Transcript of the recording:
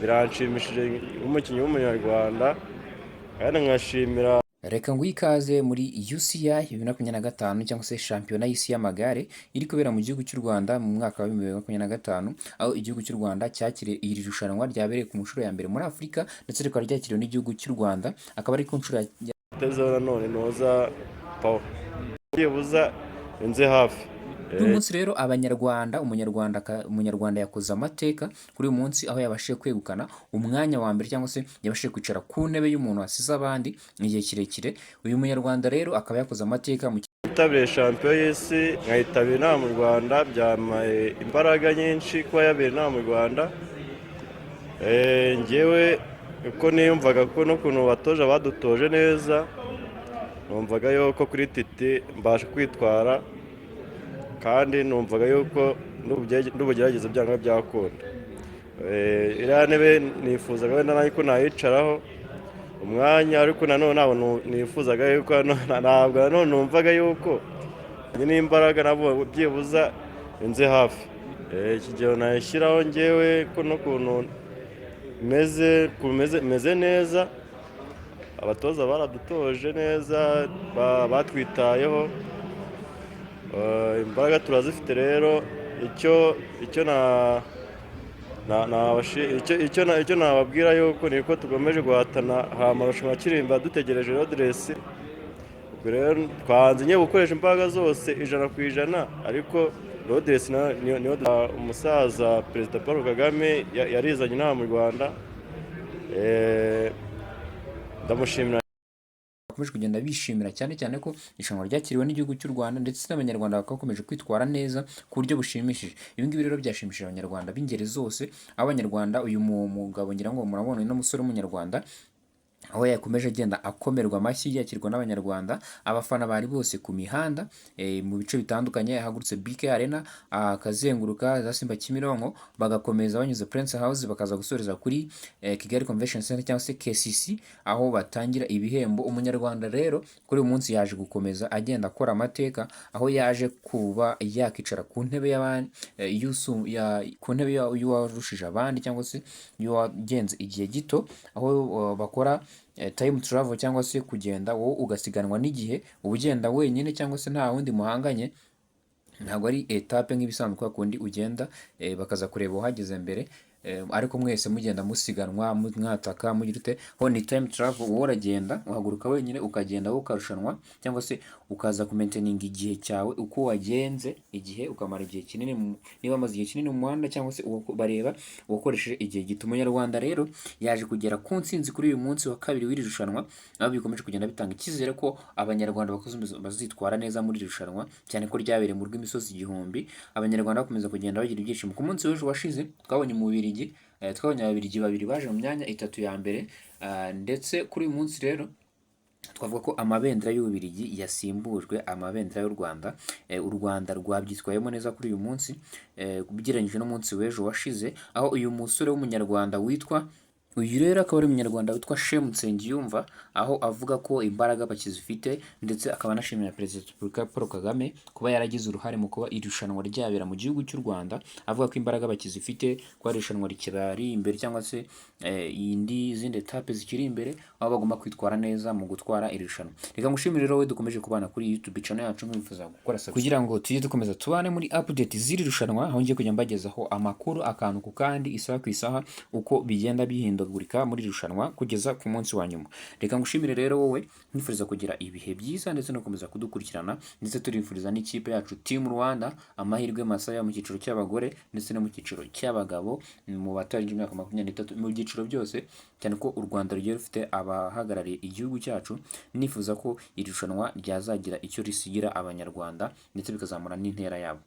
biranshimishije nk'umukinnyi w'umunyarwanda kandi nkashimira. Reka nguhe ikaze muri UCI 2025 cyangwa se shampiyona y'isi y'amagare iri kubera mu gihugu cy'u Rwanda mu mwaka wa 2025, aho igihugu cy'u Rwanda cyakiriye iri rushanwa ryabereye ku nshuro ya mbere muri Afurika ndetse rikaba ryakiriwe n'igihugu cy'u Rwanda, akaba ari ku nshuro ya Tezeho nanone noza pawa byibuza inze hafi. kuri uyu munsi rero umunyarwanda yakoze amateka kuri uyu munsi, aho yabashije kwegukana umwanya wa mbere cyangwa se yabashije kwicara ku ntebe y'umuntu wasize abandi igihe kirekire. Uyu munyarwanda rero akaba yakoze amateka mu yitabiriye shampiyona y'isi, nkayitabira inaha mu Rwanda, byamaye imbaraga nyinshi kuba yabereye inaha mu Rwanda. Njyewe uko niyumvaga ko n'ukuntu batoje badutoje neza, numvaga yuko kuri titi mbasha kwitwara kandi numvaga yuko n'ubugerageza byanga byakunda. Iriya ntebe nifuzaga wenda nayo ko nayicaraho umwanya, ariko nanone ntabwo nifuzaga yuko ntabwo nanone numvaga yuko n'imbaraga nabo byibuza inze hafi. Ikigero nayishyiraho njyewe ko n'ukuntu meze neza, abatoza baradutoje neza, batwitayeho, imbaraga turazifite. Rero icyo nababwira yuko niko tugomeje guhatana amarushanwa akirimba dutegereje rodiresi. Ubwo rero twanze nyine gukoresha imbaraga zose 100%, ariko rodiresi niyo umusaza Perezida Paul Kagame yarizanye inaha mu Rwanda. Ndamushimira. bakomeje kugenda bishimira cyane cyane ko irushanwa ryakiriwe n'igihugu cy'u Rwanda ndetse n'abanyarwanda bakaba bakomeje kwitwara neza ku buryo bushimishije. Ibi ngibi rero byashimishije abanyarwanda b'ingeri zose, aho abanyarwanda uyu mugabo ngira ngo murabona uno musore w'umunyarwanda aho yakomeje agenda akomerwa amashyi yakirwa n'abanyarwanda, abafana bari bose ku mihanda mu bice bitandukanye. Yahagurutse BK Arena akazenguruka za Simba Kimironko, bagakomeza banyuze Prince House bakaza gusoreza kuri Kigali Convention Center cyangwa se KCC, aho batangira ibihembo. Umunyarwanda rero kuri uyu munsi yaje gukomeza agenda akora amateka, aho yaje kuba yakicara ku ntebe y'abandi ku ntebe y'uwarushije abandi cyangwa se y'uwagenze igihe gito, aho bakora time travel cyangwa se kugenda wowe ugasiganwa n'igihe, uba ugenda wenyine cyangwa se nta wundi muhanganye, ntabwo ari etape nk'ibisanzwe kundi ugenda bakaza kureba uhageze mbere, ariko mwese mugenda musiganwa mwataka mugira ute. Ho ni time travel, wowe uragenda uhaguruka wenyine ukagenda wowe ukarushanwa cyangwa se ukaza kumainteninga igihe cyawe uko wagenze igihe, ukamara igihe kinini niba amaze igihe kinini mu muhanda cyangwa se bareba uwakoresheje igihe gito. Umunyarwanda rero yaje kugera ku ntsinzi kuri uyu munsi wa kabiri w'iri rushanwa, aho bikomeje kugenda bitanga icyizere ko abanyarwanda bazitwara neza muri iri rushanwa, cyane ko ryabereye mu rw'imisozi igihumbi. Abanyarwanda bakomeza kugenda bagira ibyishimo. Ku munsi w'ejo washize twabonye twabonye ababiligi babiri baje mu myanya itatu ya mbere, ndetse kuri uyu munsi rero twavuga ko amabendera y'Ububiligi yasimbujwe amabendera y'u Rwanda. U Rwanda rwabyitwayemo neza kuri uyu munsi ugereranyije n'umunsi w'ejo washize, aho uyu musore w'umunyarwanda uyu rero akaba ari umunyarwanda witwa Shemu Nsengiyumva, aho avuga ko imbaraga bakizifite, ndetse akaba anashimira Perezida wa Repubulika Paul Kagame kuba yaragize uruhare mu kuba irushanwa ryabera mu gihugu cy'u Rwanda, avuga ko imbaraga bakizifite, ko irushanwa rikibari imbere cyangwa se izindi etape zikiri imbere, aho bagomba kwitwara neza mu gutwara iri rushanwa. Reka ngushimire rero wowe dukomeje kubana kuri YouTube channel yacu, mwifuza gukora subscribe kugira ngo tujye dukomeza tubane muri update z'iri rushanwa, aho ngiye kujya mbagezaho amakuru akantu ku kandi, isaha ku isaha, uko bigenda bihindagurika muri irushanwa kugeza ku munsi wa nyuma. Reka ngushimire rero wowe, nifuriza kugira ibihe byiza ndetse no gukomeza kudukurikirana, ndetse turifuriza n'ikipe yacu Team Rwanda amahirwe masaya mu cyiciro cy'abagore ndetse no mu cyiciro cy'abagabo, mu batarengeje imyaka 23, mu byiciro byose, cyane ko u Rwanda rugiye rufite abahagarariye igihugu cyacu. Nifuza ko iri rushanwa ryazagira icyo risigira abanyarwanda ndetse bikazamura n'intera yabo.